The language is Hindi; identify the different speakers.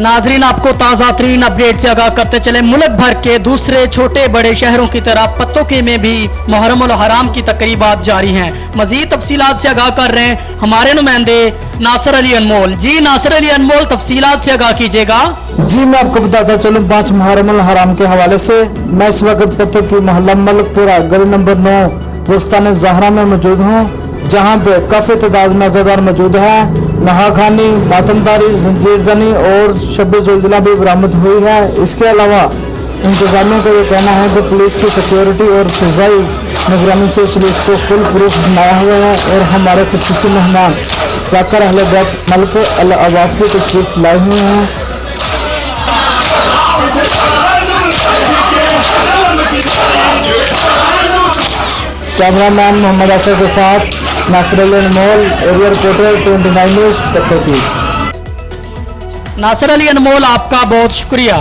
Speaker 1: नाजरीन, आपको ताज़ा तरीन अपडेट से आगाह करते चले। मुल्क भर के दूसरे छोटे बड़े शहरों की तरह पत्तों में भी मुहर्रम उल हराम की तकरीबात जारी हैं। मजीद तफसीलात से आगाह कर रहे हैं हमारे नुमाइंदे नासिर अली अनमोल। जी नासिर अली अनमोल, तफसीलात से आगाह कीजिएगा।
Speaker 2: जी मैं आपको बताता चलूँ 5 मुहर्रम उल हराम के हवाले से। मैं इस वक्त पत्तों की मोहल्ला मलकपुरा गली नंबर 9 बुस्तान ज़हरा में मौजूद हूँ, जहाँ पे काफ़ी तादाद में अज़ादार मौजूद है। नहाखानी, मातमदारी, जंजीर जनी और शब्बे ज़ुल्ज़ला भी बरामद हुई है। इसके अलावा इंतज़ामिया का ये कहना है कि पुलिस की सिक्योरिटी और फ़िज़ाई निगरानी से पुलिस को फुल प्रूफ बनाया हुआ है। और हमारे खुसूसी मेहमान जाकर अहले बैत मलिक अल अब्बास भी तशरीफ लाए हुए हैं। कैमरामैन मोहम्मद असद के साथ नासिर अली अनमोल, एरिया रिपोर्टर 29 न्यूज़ पत्तों की।
Speaker 1: नासिर अली अनमोल, आपका बहुत शुक्रिया।